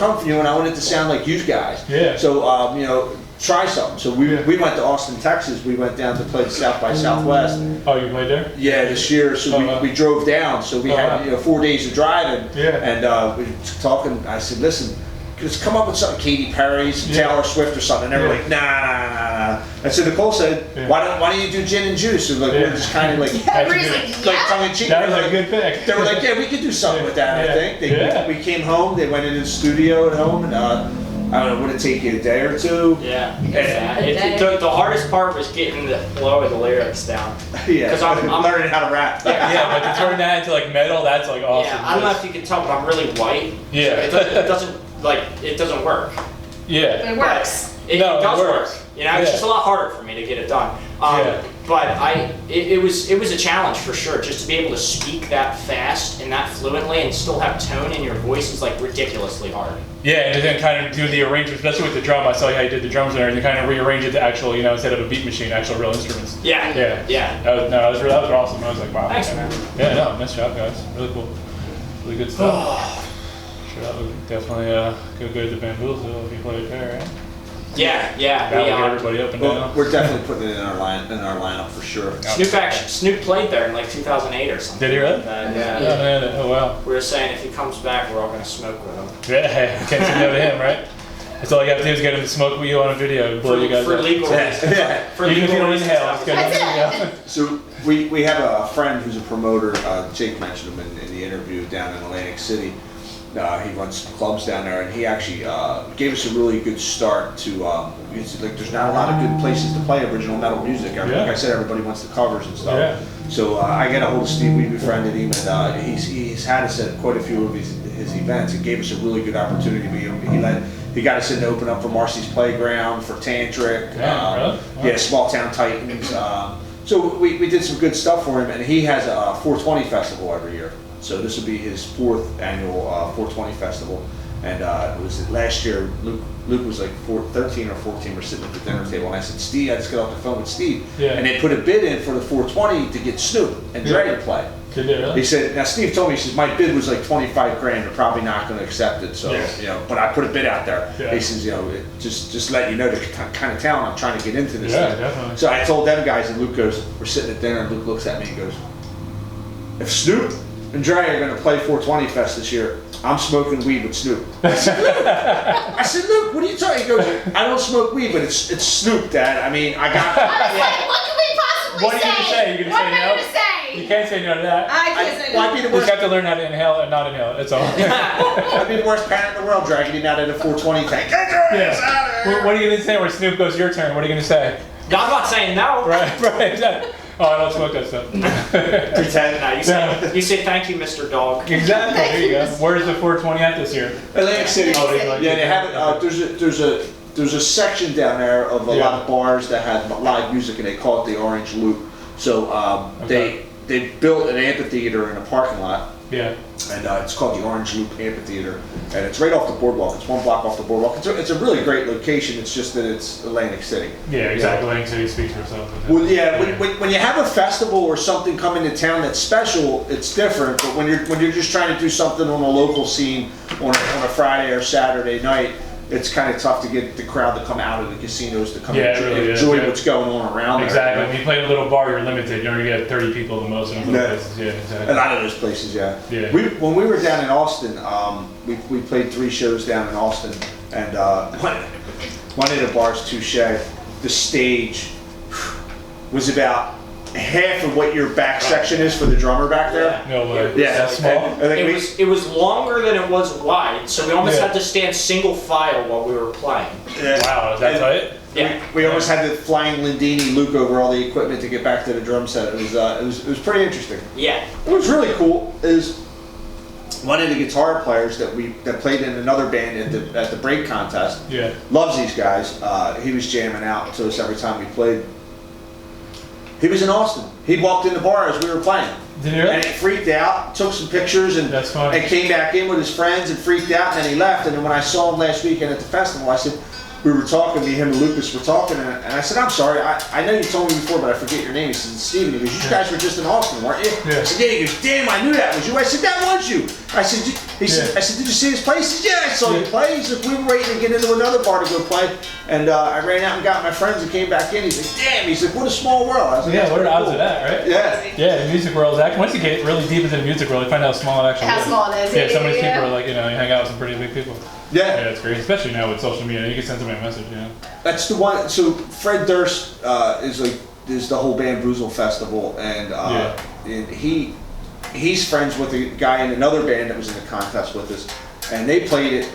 come from you, and I want it to sound like you guys. Yeah. So, you know, try something. So we went to Austin, Texas. We went down to play the South by Southwest. Oh, you played there? Yeah, this year. So we drove down. So we had 4 days of driving. Yeah. And we were talking. I said, listen, just come up with something, Katy Perry's, Taylor Swift or something. And they were like, nah. And so Nicole said, why don't you do gin and juice? So like, we're just kind of like, like tongue in cheek. That was a good pick. They were like, yeah, we could do something with that, I think. We came home, they went into the studio at home, and I don't know, would it take you a day or two? Yeah. The hardest part was getting the flow of the lyrics down. Yeah, because I'm learning how to rap. Yeah, but to turn that into like metal, that's like awesome. Yeah, I don't know if you can tell, but I'm really white. Yeah. So it doesn't work. It works. It does work. You know, it's just a lot harder for me to get it done. But it was a challenge for sure, just to be able to speak that fast and that fluently and still have tone in your voice is like ridiculously hard. Yeah, and then kind of do the arrangement, especially with the drum. I saw how you did the drums and everything, kind of rearrange it to actual, you know, instead of a beat machine, actual real instruments. Yeah. That was awesome. I was like, wow. Thanks, man. Yeah, no, nice job, guys. Really cool. Really good stuff. Sure, that would definitely go good to Bamboozle if you played there, right? Yeah. That would get everybody up and down. We're definitely putting it in our lineup for sure. Snoop played there in like 2008 or something. Did he really? Yeah. Oh wow. We were saying if he comes back, we're all gonna smoke with him. Yeah, you can't say no to him, right? That's all you have to do is get him to smoke with you on a video, blow you guys for up. legal reasons. For even if you don't inhale, it's good. That's So we have a friend who's a promoter. Jake mentioned him in the interview down in Atlantic City. He runs some clubs down there, and he actually gave us a really good start to. Like, there's not a lot of good places to play original metal music. Like I said, everybody wants the covers and stuff. Yeah. So I got a hold of Steve. We befriended him, and he's had us at quite a few of his events. It gave us a really good opportunity. He got us in to open up for Marcy's Playground, for Tantric. Really? Small Town Titans. So we did some good stuff for him, and he has a 420 festival every year. So this will be his 4th annual 420 festival, and it was last year. Luke was like 13 or 14. We're sitting at the dinner table, and I said, "Steve, I just got off the phone with Steve, and they put a bid in for the 420 to get Snoop and Dre to play." Did they really? He said, "Now Steve told me, he says my bid was like 25 grand. They're probably not going to accept it. So you know, but I put a bid out there." He says, "You know, just let you know the kind of talent I'm trying to get into this thing." Definitely. So I told them guys, and Luke goes, "We're sitting at dinner," and Luke looks at me and goes, "If Snoop and Dre are going to play 420 Fest this year, I'm smoking weed with Snoop." I said, Luke, what are you talking? He goes, "I don't smoke weed, but it's Snoop, Dad. I mean, I got." I was like, what can we possibly What are you going to say? You going to say no? What am I going to say? You can't say no to that. I can't say no. I'd be the You worst. have to learn how to inhale and not inhale. That's all. I'd be the worst parent in the world, dragging him out in a 420 tank. Get your ass out of here. What are you going to say when Snoop goes your turn? What are you going to say? I'm not saying no. Right, exactly. Oh, I don't smoke that stuff. Pretend. No, you say thank you, Mr. Dog. Exactly. There you go. Where's the 420 at this year? Atlantic City. Yeah, they have it. There's a section down there of a lot of bars that have live music, and they call it the Orange Loop. So they built an amphitheater in a parking lot. Yeah. And it's called the Orange Loop Amphitheater, and it's right off the boardwalk. It's 1 block off the boardwalk. It's a really great location. It's just that it's Atlantic City. Yeah, exactly. Atlantic City speaks for itself. Well, yeah. When you have a festival or something come into town that's special, it's different. But when you're just trying to do something on a local scene on a Friday or Saturday night, it's kind of tough to get the crowd to come out of the casinos to come enjoy what's going on around there. Exactly. When you play a little bar, you're limited. You only get 30 people the most in little places. Yeah, exactly. A lot of those places, yeah. When we were down in Austin, we played 3 shows down in Austin, and one of the bars, Touche, the stage was about half of what your back section is for the drummer back there. No way. Yeah. That's small? It was longer than it was wide, so we almost had to stand single file while we were playing. Yeah. Wow, is that tight? Yeah. We almost had the flying Lindini Luke over all the equipment to get back to the drum set. It was pretty interesting. Yeah. What was really cool is one of the guitar players that played in another band at the break contest. Yeah. Loves these guys. He was jamming out to us every time we played. He was in Austin. He walked in the bar as we were playing. Did he really? And he freaked out, took some pictures, and came back in with his friends and freaked out, and then he left. And then when I saw him last weekend at the festival, I said, we were talking, him and Lucas were talking, and I said, I'm sorry, I know you told me before, but I forget your name. He said, Steven. He goes, you guys were just in Austin, weren't you? Yeah. I said, yeah. He goes, damn, I knew that was you. I said, that was you. I said, He said, I said, did you see his play? He said, yeah, I saw you play. He said, we were waiting to get into another bar to go play. And I ran out and got my friends and came back in. He's like, damn. He's like, what a small world. I was like, Yeah, what are the odds cool. of that, right? Yeah. Yeah, the music world is actually, once you get really deep into the music world, you find out how small it actually How is. small it is. Yeah, some of these Yeah. people are like, you know, you hang out with some pretty big people. Yeah. Yeah, it's great, especially now with social media. You can send somebody a message, you know. That's the one. So Fred Durst is the whole Bamboozle Festival, and and he's friends with a guy in another band that was in the contest with us, and they played it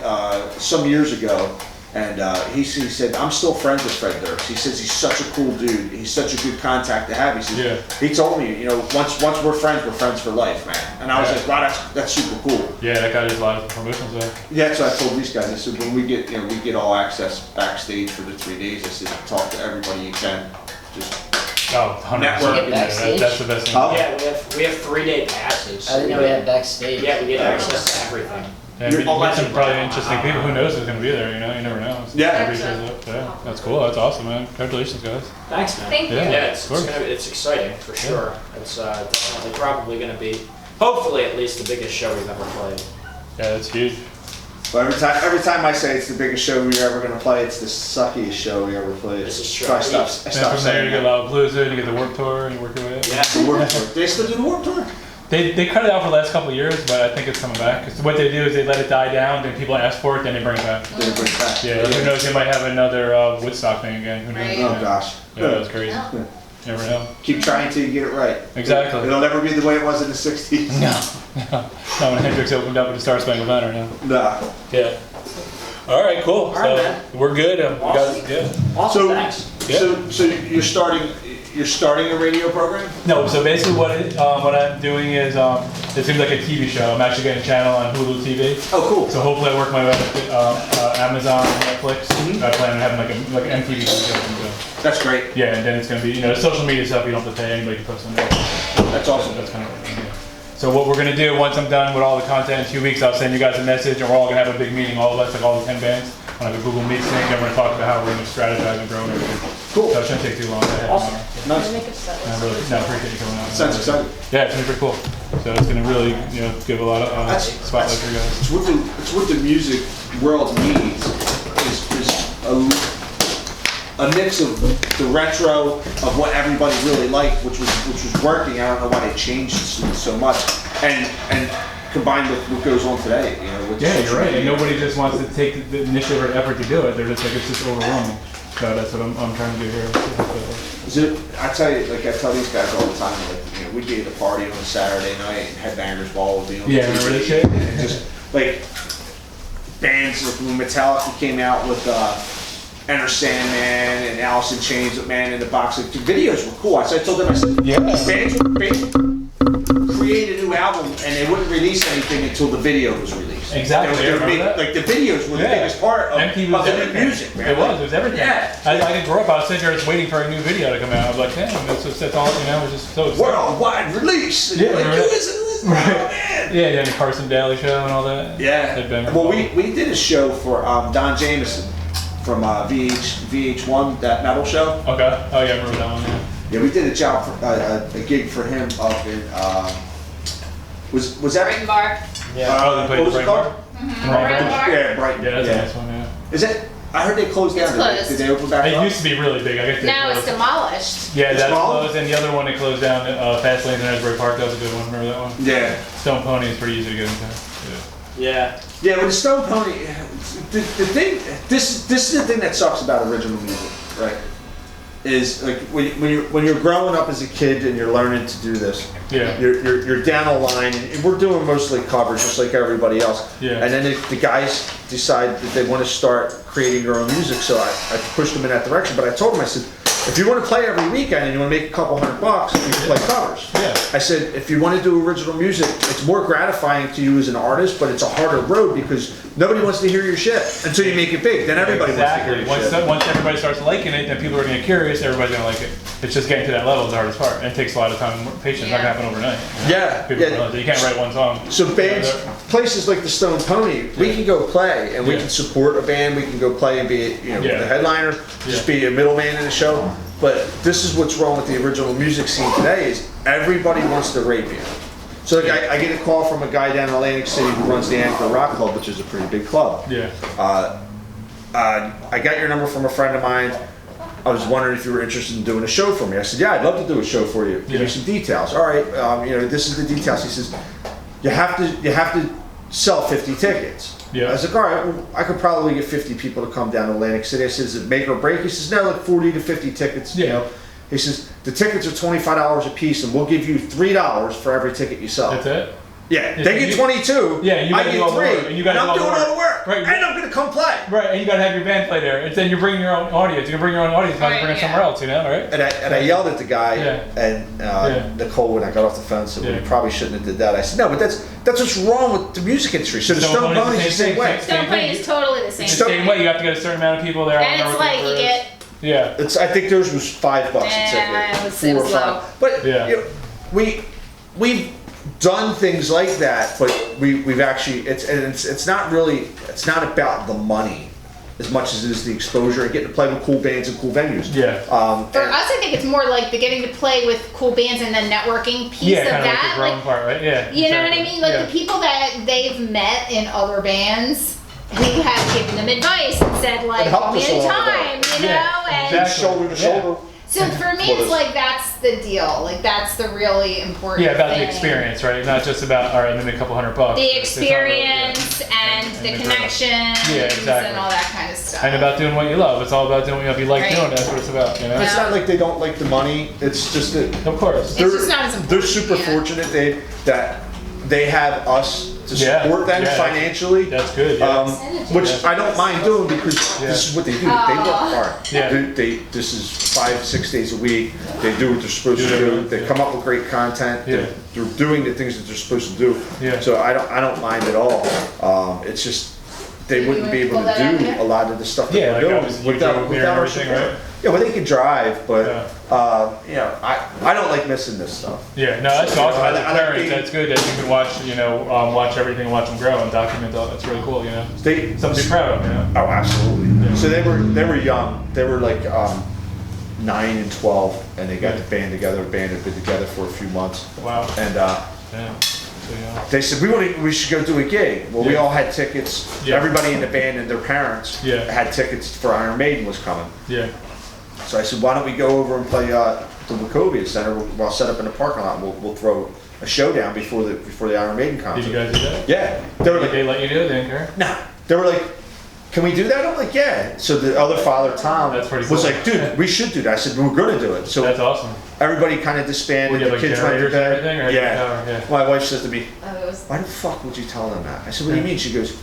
some years ago. And he said, I'm still friends with Fred Durst. He says he's such a cool dude. He's such a good contact to have. He said, he told me, you know, once we're friends for life, man. And I was like, wow, that's super cool. Yeah, that guy does a lot of promotions there. Yeah, that's what I told these guys. I said, when we get all access backstage for the 3 days, I said, talk to everybody you can. Just Oh, 100%. Network. Get backstage? That's the best thing. Huh? Yeah, we have 3-day passes. I didn't know we had backstage. Yeah, we get access to everything. Yeah, You're- meet some probably interesting people. Who knows who's going to be there, you know? You never know. Yeah. Everybody shows up. Yeah, that's cool. That's awesome, man. Congratulations, guys. Thanks, man. Thank you. Yeah. Yeah, of course. it's exciting for sure. It's definitely probably going to be, hopefully at least, the biggest show we've ever played. Yeah, that's huge. But every time I say it's the biggest show we're ever gonna play, it's the suckiest show we ever played. This is true. So I And stopped from there, saying you get that. Lollapalooza, and you get the Warped Tour, and you work your way up. Yeah. The Warped Tour. They still do the Warped Tour? They cut it out for the last couple of years, but I think it's coming back. 'Cause what they do is they let it die down, then people ask for it, then they bring it back. They bring it back. Yeah, who knows? They might have another Woodstock thing again. Who knows? Right. Oh gosh. Yeah, that was crazy. No. You never know. Keep trying till you get it right. Exactly. It'll never be the way it was in the 60s. No. Not when Hendrix opened up with the Star Spangled Banner, no. Nah. Yeah. All right, cool. All right, So man. we're good. Awesome. Yeah. Awesome, So- thanks. Yeah. So you're starting a radio program? No, so basically what I'm doing is it seems like a TV show. I'm actually getting a channel on Hulu TV. Oh, cool. So hopefully I work my way up to Amazon, Netflix. Mhm. I plan on having like an MTV show. That's great. Yeah, and then it's gonna be, you know, social media stuff. You don't have to pay anybody to post on there. That's awesome. That's kind of what I'm doing. So what we're gonna do once I'm done with all the content in 2 weeks, I'll send you guys a message, and we're all gonna have a big meeting, all of us, like all the 10 bands, on like a Google Meet thing, and we're gonna talk about how we're gonna strategize and grow and everything. Cool. So it shouldn't take too long. Awesome. Nice. I really appreciate you coming out. Sounds exciting. Yeah, it's gonna be pretty cool. So it's gonna really, you know, give a lot of spotlight for you guys. It's what the music world needs is a mix of the retro of what everybody really liked, which was working. I don't know why they changed so much, and combined with what goes on today. You know, with Yeah, social you're right. media. And nobody just wants to take the initiative or effort to do it. They're just like, it's just overwhelming. So that's what I'm trying to do here. Is it, I tell you, like I tell these guys all the time, like, you know, we'd be at a party on a Saturday night and Headbangers Ball would be on Yeah, the remember that TV, shit? and just like bands like when Metallica came out with Enter Sandman and Alice in Chains with Man in the Box, like the videos were cool. So I told them, I said, Yeah. bands would create a new album and they wouldn't release anything until the video was released. Exactly, They would remember make- that? like the videos were the Yeah. biggest part of, MTV was of the new everything. music, man. It was everything. Yeah. I could grow up, I was sitting there just waiting for a new video to come out. I was like, damn, that's all, you know, it was just so exciting. Worldwide release. And Yeah, you're like, remember who that? is this? Right. Oh, man. Yeah, yeah, the Carson Daly show and all that. Yeah. Headbangers Well, Ball. we did a show for Don Jameson from VH1, that metal show. Okay. Oh yeah, I remember that one. Yeah. Yeah, we did a job for a gig for him up in was that Brighton Bar. Oh, they played what was the it Brain called? Bar? Brighton Bar. Yeah, Brighton. Yeah, that's a nice one. Yeah. Is it? I heard they closed down. It's closed. Did they open back It up? used to be really big. I guess they Now it's closed. demolished. Yeah, It's that's small? closed, and the other one they closed down, Fast Lanes in Asbury Park. That was a good one. Remember that one? Yeah. Stone Pony is pretty easy to get into. Yeah. Yeah, with the Stone Pony, the thing, this is the thing that sucks about original music, right? Is like when you're growing up as a kid and you're learning to do this, Yeah. you're down a line, and we're doing mostly covers just like everybody else. Yeah. And then the guys decide that they want to start creating their own music, so I pushed them in that direction. But I told them, I said, if you want to play every weekend and you want to make a couple $100, you can play covers. Yeah. I said, if you want to do original music, it's more gratifying to you as an artist, but it's a harder road because nobody wants to hear your shit until you make it big. Then everybody wants to hear your Once, shit. once everybody starts liking it, then people are going to get curious. Everybody's going to like it. It's just getting to that level is the hardest part. And it takes a lot of time and patience. It's not going to happen overnight. Yeah, People yeah. realize that you can't write one song. So bands, places like the Stone Pony, we can go play and we Yeah. can support a band. We can go play and be, Yeah. the headliner, just be a middleman in the show. But this is what's wrong with the original music scene today: is everybody wants to rape you. So like, I get a call from a guy down in Atlantic City who runs the Anchor Rock Club, which is a pretty big club. Yeah. I got your number from a friend of mine. I was wondering if you were interested in doing a show for me. I said, yeah, I'd love to do a show for you. Give Yeah. me some details. All right, this is the details. He says, you have to sell 50 tickets. Yeah. I was like, all right, well, I could probably get 50 people to come down to Atlantic City. I said, is it make or break? He says, no, like 40 to 50 tickets. Yeah. You know. He says, the tickets are $25 a piece, and we'll give you $3 for every ticket you sell. That's it? Yeah, Yeah, they get you- 22. Yeah, you I gotta do get all the work, 3, and you gotta I'm do all doing the all the work, Right. and I'm gonna come play. Right, and you gotta have your band play there. And then you're bringing your own audience. You can bring your own audience, not Right, bring it yeah. somewhere else, right? And I yelled at the guy, Yeah. and Yeah. Nicole, when I got off the phone, said, well, Yeah. you probably shouldn't have did that. I said, no, but that's what's wrong with the music industry. So the Stone Stone Pony's Pony's the same way. Same Stone Pony thing. is totally the same. It's the same way. You have to get a certain amount of people there. And it's like you get. Yeah. I think theirs was $5 a ticket. Yeah, it was 4 or low. 5. But Yeah. we've done things like that, but we've actually it's not about the money as much as it is the exposure and getting to play with cool bands and cool venues. Yeah. For us, I think it's more like the getting to play with cool bands and the networking piece Yeah, of kind of like that. the growing part, right? Yeah. You know what I exactly. mean? Like Yeah. the people that they've met in other bands who have given them advice and said like, And helped call me us along the way. anytime, you Yeah, know? And exactly. Shoulder to shoulder. so for me, What it's is- like that's the deal. Like that's the really important Yeah, about the thing. experience, right? Not just about, all right, let me a couple $100. The It's not really- yeah. experience and And the the growth. connections Yeah, exactly. and all that kind of stuff. And about doing what you love. It's all about doing what you love. You like Right. doing it. That's what it's about, But it's not like they don't like the money. It's just that Of course. It's just not as important, they're super yeah. fortunate that they have us to Yeah, support them yeah. financially. That's good, yeah. Which I don't mind doing because Yeah. this is what they do. They work hard. Yeah. This is 5-6 days a week. They do what they're supposed to do. They come up with great content. Yeah. They're doing the things that they're supposed to do. Yeah. So I don't mind at all. It's just they wouldn't be able Pull that to out, do yeah. a lot of the stuff that Yeah, we're like doing obviously you drove here and our everything, support. right? Yeah, well, they can drive, but Yeah. I don't like missing this stuff. Yeah, no, that's You know, awesome. As a I like parent, being- that's good that you can watch, watch everything and watch them grow and document all. That's really cool, They Something to be proud of, Oh, absolutely. So they were young. They were like 9 and 12, and they got the band together. The band had been together for a few months, Wow. and Yeah. So, yeah. they said we should go do a gig. Well, we Yeah. all had tickets. Yeah. Everybody in the band and their parents Yeah. had tickets for Iron Maiden was coming. Yeah. So I said, why don't we go over and play the Wachovia Center? We'll set up in the parking lot. We'll throw a show down before the Iron Maiden concert. Did you guys do that? Yeah, they were Did like, they let you do it? They didn't care? nah. They were like, can we do that? I'm like, yeah. So the other father, Tom, That's pretty was cool. like, dude, we should do that. I said, we're gonna do it. So That's awesome. everybody kind of disbanded. Would you The have like kids went to generators and bed. everything? Or had Yeah. power? Yeah. My wife says to me, Oh, it was why the fuck would you tell them that? I said, what do you mean? She goes,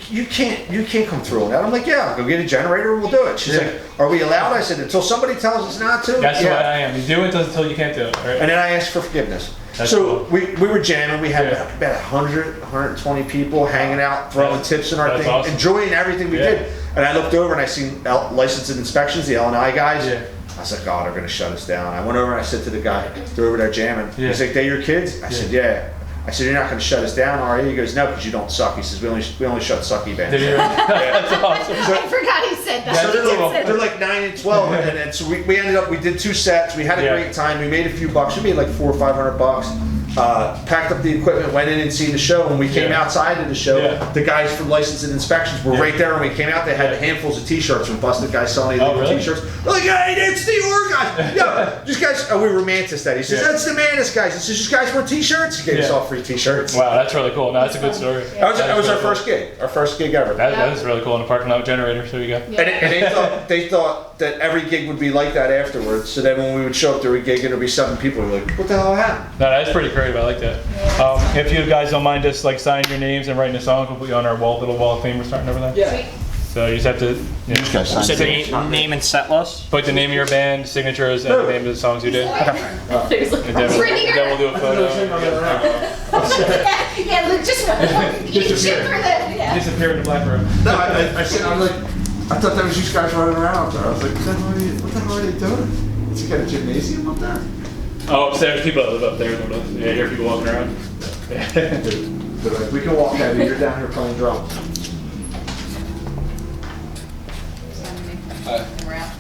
you can't come through on that. I'm like, yeah, I'll go get a generator and we'll do it. She's Yeah. like, are we allowed? I said, until somebody tells us not to. That's the way yeah. I am. You do it until you can't do it, right? And then I asked for forgiveness. That's So cool. we were jamming. We had Yeah. about 120 people hanging out, throwing That's- tips in our that's thing, awesome. enjoying everything we Yeah. did. And I looked over and I seen license and inspections, the L&I guys. Yeah. I was like, oh, they're gonna shut us down. I went over and I said to the guy, they're over there jamming. Yeah. He's like, they your kids? I said, yeah. I said, you're not gonna shut us down, are you? He goes, no, because you don't suck. He says, we only shut sucky bands Did you? down." That's awesome. I forgot he said that. That's So He did cool. say they're that. like 9 and 12, and so we ended up. We did 2 sets. We had a Yeah. great time. We made a few bucks. We made like $400 or $500. Packed up the equipment, went in and seen the show. When we came Yeah. outside of the show, Yeah. the guys from License and Inspections were Yeah. right there. When we came out, they had Yeah. handfuls of T-shirts from busted guys selling illegal really? T-shirts. They're like, hey, it's the Ur guys. Yeah, these guys. We were Mantis that. He says, Yeah. that's the Mantis guys. He says, these guys wear T-shirts. He gave us Yeah. all free T-shirts. Wow, that's really cool. No, that's a good story. That was our really cool. first gig. Our first gig ever. That was really cool in a parking lot with generator. So you go. And they thought that every gig would be like that afterwards. So then when we would show up to a gig and there'd be 7 people, we're like, what the hell happened? No, that's pretty creative. I like that. If you guys don't mind just like signing your names and writing a song, we'll put you on our little wall of fame we're starting over there. Yeah. Sweet. So you just have to You said the name and set list? put the name of your band, signatures, and the name of the songs you did. There's like, And then, it's right here. then we'll do a photo. Yeah, look, just you Disappear. shit for the, yeah. Disappear in the black room. No, I said, I was like, I thought that was you guys running around up there. I was like, what the hell are they doing? Has he got a gymnasium up there? Oh, upstairs, people that live up there. Yeah, I hear people walking around. They're like, we can walk heavy. You're down here playing drums. Around.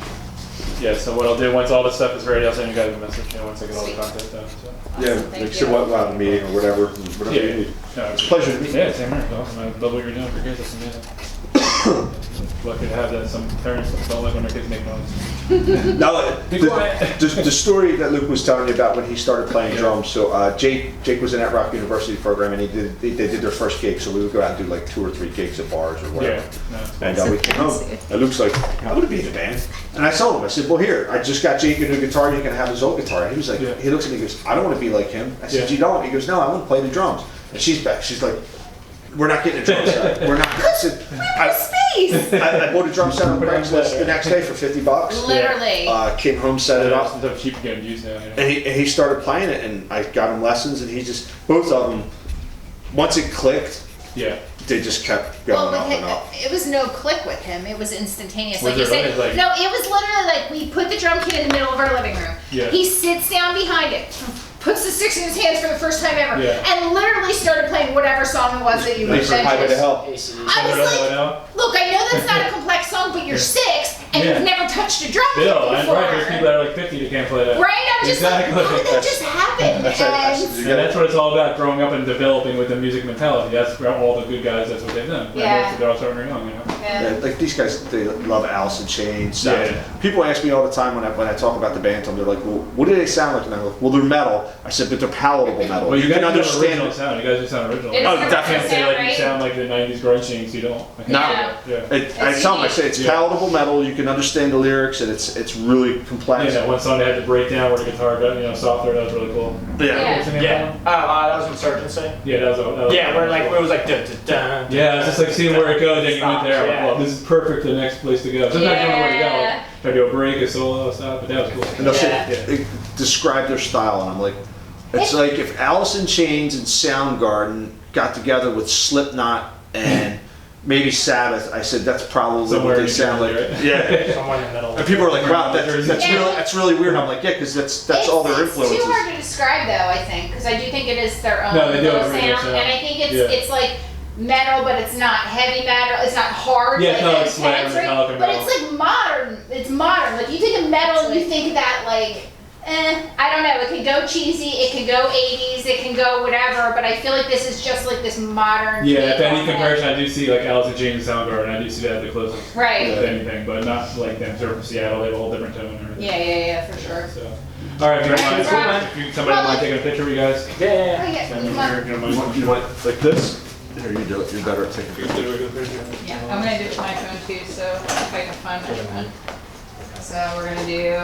Yeah, so what I'll do, once all this stuff is ready, I'll send you guys a message, once I get all the Sweet. content done, so. Yeah, Thank like I said, you. we'll have a meeting or whatever you need. No, It's a pleasure to meet you. Yeah, same here, it's awesome, I love what you're doing for kids, that's amazing. Lucky to have that, some parents don't like when their kids make noise. Now, Be quiet. the story that Luke was telling you about when he started playing Yeah. drums. So Jake was in that Rock University program, and they did their first gig. So we would go out and do like 2 or 3 gigs at bars or whatever. Yeah, no, And we came home, and Luke's like, I want to be in a band. And I told him, I said, well, here, I just got Jake a new guitar, you can have his old guitar. And he was like, Yeah. he looks at me, he goes, I don't want to be like him. I said, Yeah. you don't? He goes, no, I want to play the drums. And she's back, she's like, we're not getting a drum set. We're not. I said, Space! I bought a drum set on Craigslist the next day for $50. Literally. Came home, set it up. Stuff cheap getting used now, you know. And he started playing it, and I got him lessons, and he just, both of them, once it clicked, Yeah. they just kept Well, going with up him, and up. it was no click with him. It was instantaneous. Was Like you it said, really? Like- no, it was literally like we put the drum kit in the middle of our living room. Yeah. He sits down behind it, puts the sticks in his hands for the first time ever, Yeah. and literally started playing whatever song it was that you Like from Highway to mentioned. Hell. AC/DC. I was like, now? look, I know that's not a complex song, but you're 6 and Yeah. you've never touched a drum kit Bill, I'm before. right, there's people that are like 50 that can't play that. Right? I'm just Exactly. like, how did that just happen? That's right. And And that's what it's all about, growing up and developing with the music mentality. That's where all the good guys, that's what they've done. And Yeah. that's what they're all starting young, you know? yeah. Yeah, like these guys, they love Alice in Chains. Sabbath. Yeah. People ask me all the time when I talk about the band, they're like, well, what do they sound like? And I'm like, well, they're metal. I said, but they're palatable metal. Well, you can guys do an understand original it. sound. You guys do sound original. It is Oh, the definitely. I can't say like right? you sound like the 90s grunge things, you don't. I can't No. say that. Yeah. I It's tell them, I unique. say it's Yeah. palatable metal. You can understand the lyrics, and it's really Yeah, complex. that one song they had to break down where the guitar got, softer, that was really cool. Yeah. What's the name of Yeah. that one? That was Insurgency. Yeah, that was Yeah, where like it was like dun, dun, dun, Yeah, it's just like seeing where it goes, and you went there, I'm like, Yeah. well, this is perfect for the next place to go. Sometimes you don't know where to go. Yeah. Like, try to do a break, a solo, stuff, but that was cool. And they'll say, Yeah. they describe their style, and I'm like, it's like if Alice in Chains and Soundgarden got together with Slipknot and maybe Sabbath. I said that's probably Somewhere what in they sound like. between, right? Yeah. Somewhere in the middle. And people are like, wow, that's Yeah. really weird. I'm like, yeah, because that's all their It's influences. too hard to describe though, I think, because I do think it is their own No, they do little have a original sound, sound. and I think Yeah. it's like metal, but it's not heavy metal. It's not hard. Yeah, it's not like it's Slayer, intense, right? Metallica But metal. it's like modern. It's modern. Like you think of metal, you think that like. I don't know. It could go cheesy. It could go 80s. It can go whatever. But I feel like this is just like this modern. Yeah, take if any on it. comparison, I do see like Alice in Chains and Soundgarden. I do see that the closest. Right. If anything, but not like them. They're from Seattle. They have a whole different tone and everything. Yeah, for sure. So, all right, if you don't mind, Cool, man. if you, somebody mind taking a picture of you guys. Yeah. Oh, yeah, Send you me want- here, if you don't mind. You want like this? Here, you do it. You're better at taking pictures. Yeah, I'm gonna do it to my phone too, so if I can find my phone. So we're gonna do.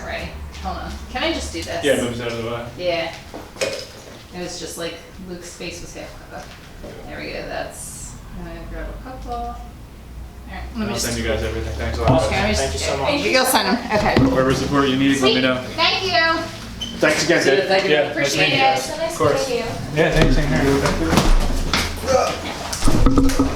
Alright, hold on. Can I just do this? Yeah, moves out of the way. Yeah. It was just like Luke's face was half cut up. There we go. That's. I'm gonna grab a couple. Alright, let me I'll just. send you guys everything. Thanks a lot. Awesome. Okay, let me Thank you so much. You'll sign them. Okay. Whatever support you need, let Sweet. me know. Thank you. Thanks again, Dave. Thank you. Yeah, nice Appreciate meeting you it. guys. So nice Of course. meeting you. Yeah, thanks. Same here.